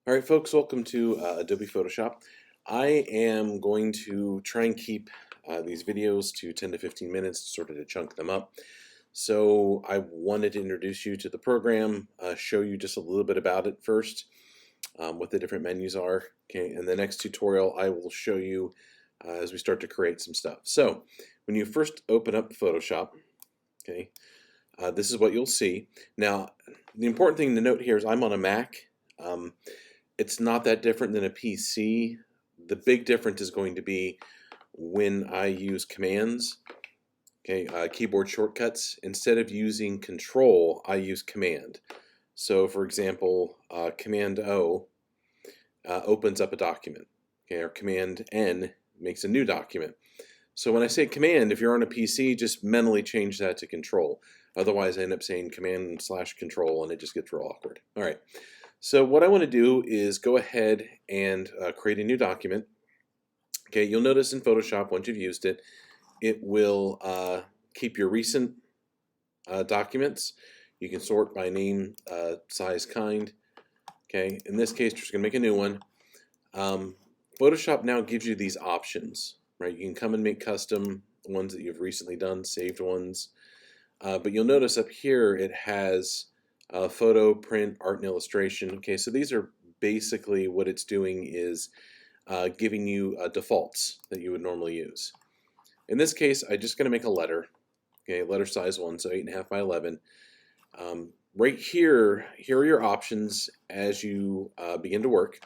All right, folks, welcome to Adobe Photoshop. I am going to try and keep these videos to 10 to 15 minutes, sort of to chunk them up. So I wanted to introduce you to the program, show you just a little bit about it first, what the different menus are. Okay, in the next tutorial, I will show you as we start to create some stuff. So when you first open up Photoshop, okay, this is what you'll see. Now, the important thing to note here is I'm on a Mac. It's not that different than a PC. The big difference is going to be when I use commands, okay, keyboard shortcuts. Instead of using Control, I use Command. So, for example, Command O opens up a document, okay, or Command N makes a new document. So when I say Command, if you're on a PC, just mentally change that to Control. Otherwise, I end up saying Command/Control, and it just gets real awkward. All right. So what I want to do is go ahead and create a new document. Okay, you'll notice in Photoshop, once you've used it, it will keep your recent documents. You can sort by name, size, kind. Okay, in this case, we're just going to make a new one. Photoshop now gives you these options, right? You can come and make custom ones that you've recently done, saved ones. But you'll notice up here it has photo, print, art, and illustration. Okay, so these are basically what it's doing is giving you defaults that you would normally use. In this case, I'm just going to make a letter. Okay, letter size 1, so 8.5 by 11. Right here are your options as you begin to work.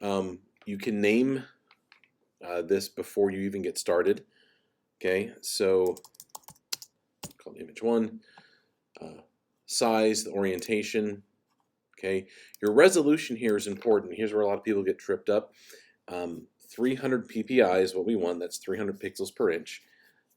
You can name this before you even get started. Okay, so call it image 1. Size, the orientation, okay. Your resolution here is important. Here's where a lot of people get tripped up. 300 ppi is what we want. That's 300 pixels per inch.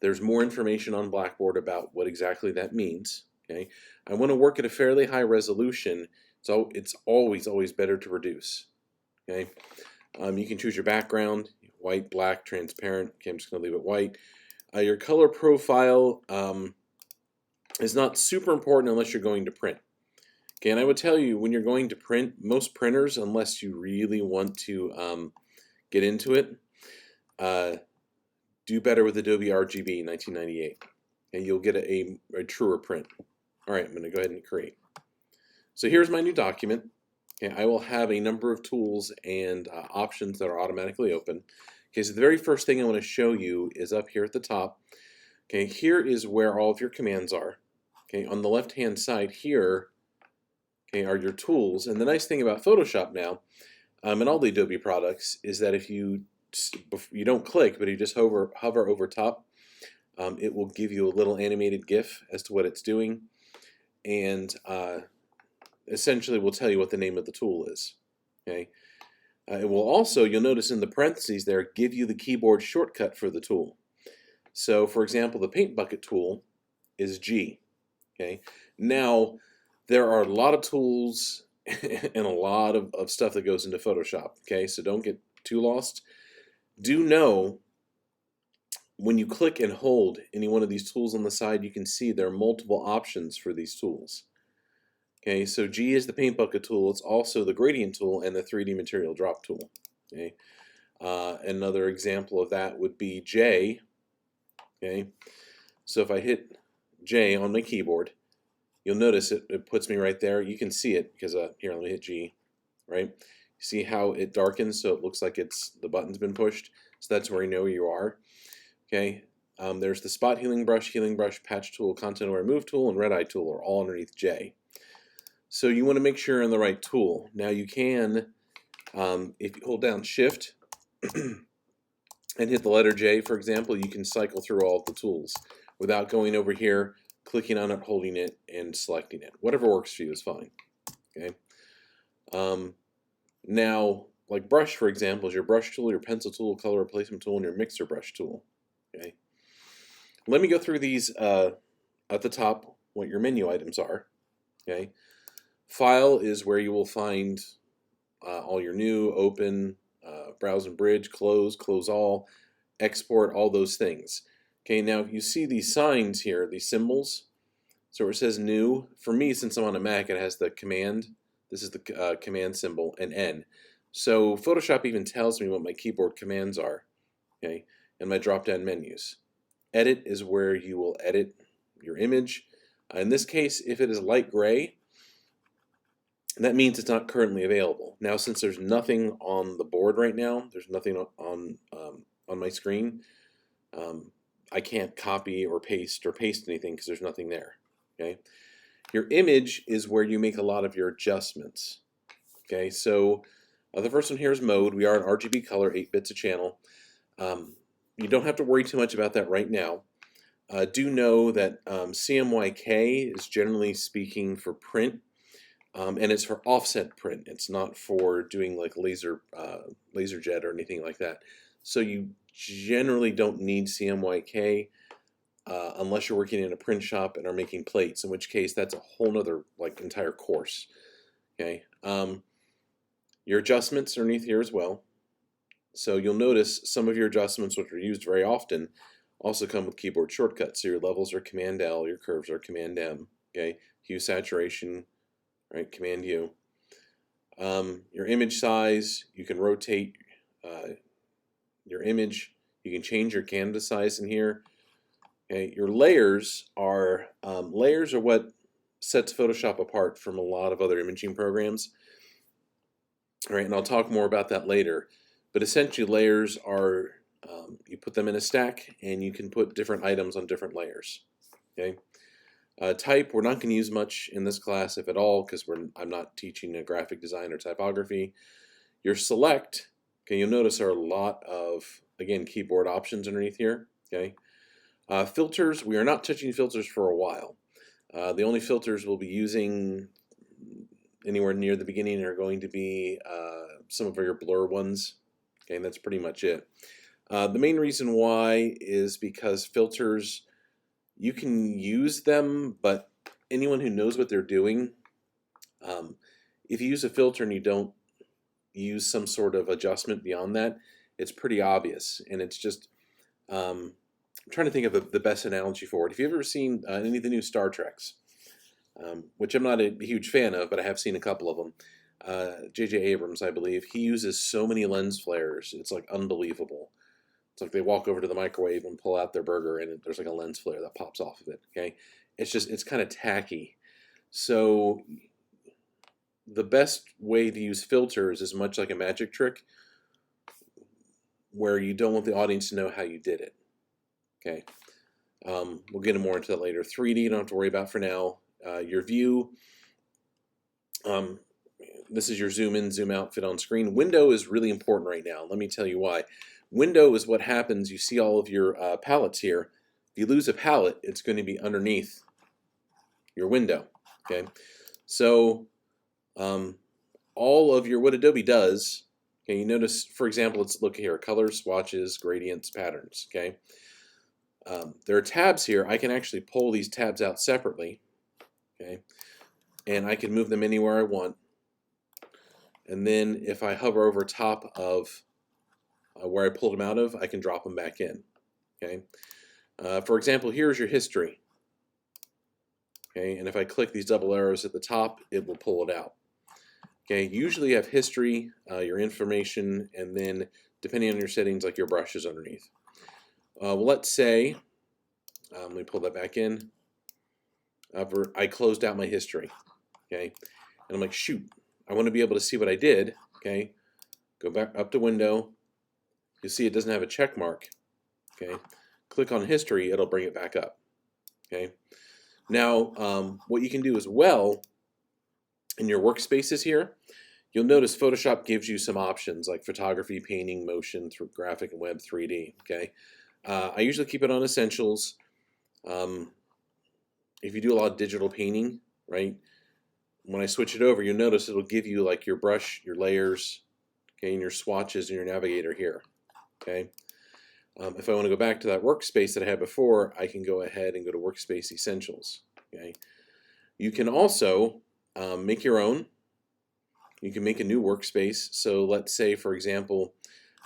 There's more information on Blackboard about what exactly that means. Okay, I want to work at a fairly high resolution, so it's always better to reduce. Okay, you can choose your background: white, black, transparent. Okay, I'm just going to leave it white. Your color profile is not super important unless you're going to print. Okay, and I would tell you when you're going to print, most printers, unless you really want to get into it, do better with Adobe RGB 1998, and you'll get a truer print. All right, I'm going to go ahead and create. So here's my new document. Okay, I will have a number of tools and options that are automatically open. Okay, so the very first thing I want to show you is up here at the top. Okay, here is where all of your commands are. Okay, on the left-hand side here, okay, are your tools. And the nice thing about Photoshop now, and all the Adobe products, is that if you don't click, but you just hover over top, it will give you a little animated GIF as to what it's doing, and essentially will tell you what the name of the tool is. Okay, it will also, you'll notice in the parentheses there, give you the keyboard shortcut for the tool. So, for example, the paint bucket tool is G. Okay, now there are a lot of tools and a lot of stuff that goes into Photoshop. Okay, so don't get too lost. Do know when you click and hold any one of these tools on the side, you can see there are multiple options for these tools. Okay, so G is the paint bucket tool. It's also the gradient tool and the 3D material drop tool. Okay, another example of that would be J. Okay, so if I hit J on my keyboard, you'll notice it puts me right there. You can see it because here, let me hit G, right? You see how it darkens, so it looks like the button's been pushed. So that's where you know you are. Okay, there's the spot healing brush, patch tool, content aware move tool, and red eye tool are all underneath J. So you want to make sure you're on the right tool. Now you can, if you hold down Shift and hit the letter J, for example, you can cycle through all of the tools without going over here, clicking on it, holding it, and selecting it. Whatever works for you is fine. Okay. Now, like brush, for example, is your brush tool, your pencil tool, color replacement tool, and your mixer brush tool. Okay. Let me go through these at the top, what your menu items are. Okay. File is where you will find all your new, open, browse and bridge, close all, export, all those things. Okay, now you see these signs here, these symbols. So it says new. For me, since I'm on a Mac, it has the This is the command symbol, and N. So Photoshop even tells me what my keyboard commands are, okay, and my drop-down menus. Edit is where you will edit your image. In this case, if it is light gray, that means it's not currently available. Now, since there's nothing on the board right now, there's nothing on my screen, I can't copy or paste anything because there's nothing there. Okay, your image is where you make a lot of your adjustments. Okay, so the first one here is mode. We are in RGB color, 8 bits a channel. You don't have to worry too much about that right now. Do know that CMYK is generally speaking for print, and it's for offset print. It's not for doing like laserjet or anything like that. So you generally don't need CMYK unless you're working in a print shop and are making plates, in which case that's a whole nother like entire course. Okay, your adjustments are underneath here as well. So you'll notice some of your adjustments, which are used very often, also come with keyboard shortcuts. So your levels are Command L, your curves are Command M. Okay, hue saturation, right? Command U. Your image size, you can rotate your image. You can change your canvas size in here. Okay, your layers are what sets Photoshop apart from a lot of other imaging programs. All right, and I'll talk more about that later. But essentially, layers are you put them in a stack, and you can put different items on different layers. Okay. Type, we're not going to use much in this class, if at all, because I'm not teaching a graphic design or typography. Your select, okay, you'll notice there are a lot of, again, keyboard options underneath here. Okay. Filters, we are not touching filters for a while. The only filters we'll be using anywhere near the beginning are going to be some of your blur ones. Okay, and that's pretty much it. The main reason why is because filters, you can use them, but anyone who knows what they're doing, if you use a filter and you don't use some sort of adjustment beyond that, it's pretty obvious. And it's just, I'm trying to think of the best analogy for it. If you've ever seen any of the new Star Treks, which I'm not a huge fan of, but I have seen a couple of them, J.J. Abrams, I believe, he uses so many lens flares, it's like unbelievable. It's like they walk over to the microwave and pull out their burger, and there's like a lens flare that pops off of it. Okay, it's kind of tacky. So the best way to use filters is much like a magic trick, where you don't want the audience to know how you did it. Okay, we'll get more into that later. 3D, you don't have to worry about for now. Your view. This is your zoom in, zoom out, fit on screen. Window is really important right now. Let me tell you why. Window is what happens. You see all of your palettes here. If you lose a palette, it's going to be underneath your window. Okay, so all of your, what Adobe does, okay, you notice, for example, let's look here, colors, swatches, gradients, patterns. Okay, there are tabs here. I can actually pull these tabs out separately. Okay, and I can move them anywhere I want. And then if I hover over top of where I pulled them out of, I can drop them back in. Okay. For example, here's your history. Okay, and if I click these double arrows at the top, it will pull it out. Okay, usually you have history, your information, and then depending on your settings, like your brushes underneath. Well, let's say, let me pull that back in. I closed out my history. Okay, and I'm like, shoot, I want to be able to see what I did. Okay, go back up to Window. You see it doesn't have a check mark. Okay, click on history, it'll bring it back up. Okay, now what you can do as well in your workspaces here, you'll notice Photoshop gives you some options like photography, painting, motion, through graphic and web, 3D. Okay, I usually keep it on essentials. If you do a lot of digital painting, right, when I switch it over, you'll notice it'll give you like your brush, your layers, okay, and your swatches and your navigator here. Okay, if I want to go back to that workspace that I had before, I can go ahead and go to Workspace Essentials. Okay, you can also make your own. You can make a new workspace. So let's say, for example,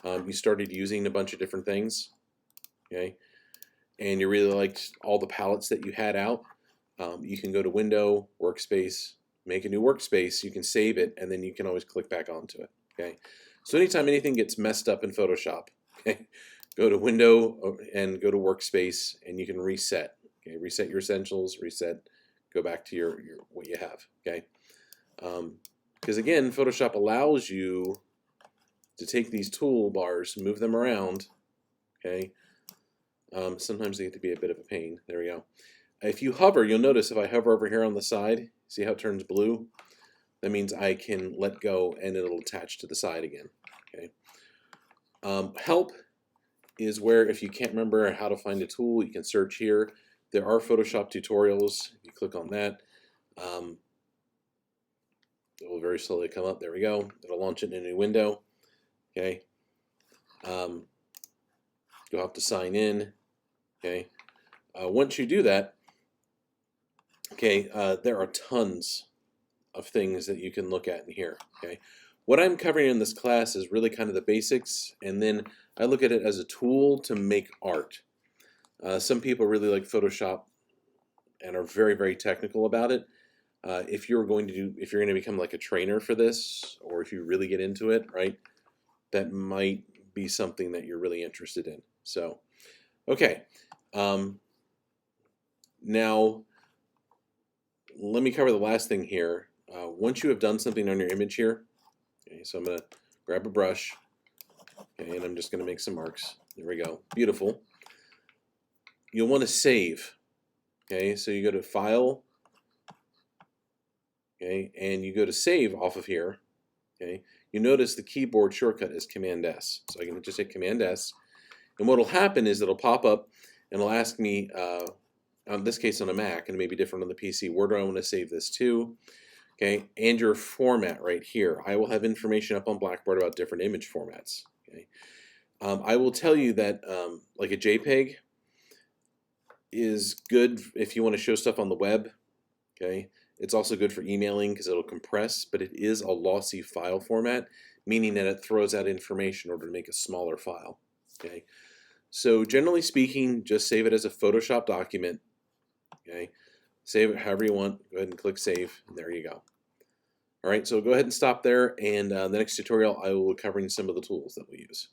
you started using a bunch of different things. Okay, and you really liked all the palettes that you had out. You can go to Window, Workspace, make a new workspace, you can save it, and then you can always click back onto it. Okay, so anytime anything gets messed up in Photoshop, okay, go to Window and go to Workspace, and you can reset. Okay, reset your essentials, reset, go back to your what you have. Okay, because again, Photoshop allows you to take these toolbars, move them around. Okay, sometimes they get to be a bit of a pain. There we go. If you hover, you'll notice if I hover over here on the side, see how it turns blue? That means I can let go and it'll attach to the side again. Okay. Help is where if you can't remember how to find a tool, you can search here. There are Photoshop tutorials. You click on that. It will very slowly come up. There we go. It'll launch it in a new window. Okay. You'll have to sign in. Okay. Once you do that, okay, there are tons of things that you can look at in here. Okay, what I'm covering in this class is really kind of the basics, and then I look at it as a tool to make art. Some people really like Photoshop and are very, very technical about it. If you're going to become like a trainer for this, or if you really get into it, right, that might be something that you're really interested in. So, okay, now let me cover the last thing here. Once you have done something on your image here, okay, so I'm going to grab a brush, okay, and I'm just going to make some marks. There we go. Beautiful. You'll want to save. Okay, so you go to File, okay, and you go to Save off of here. Okay, you notice the keyboard shortcut is Command S. So I can just hit Command S, and what will happen is it'll pop up and it'll ask me, in this case on a Mac, and it may be different on the PC, where do I want to save this to? Okay, and your format right here. I will have information up on Blackboard about different image formats. Okay, I will tell you that like a JPEG is good if you want to show stuff on the web. Okay, it's also good for emailing because it'll compress, but it is a lossy file format, meaning that it throws out information in order to make a smaller file. Okay, so generally speaking, just save it as a Photoshop document. Okay, save it however you want. Go ahead and click Save, and there you go. All right, so go ahead and stop there, and the next tutorial I will be covering some of the tools that we use.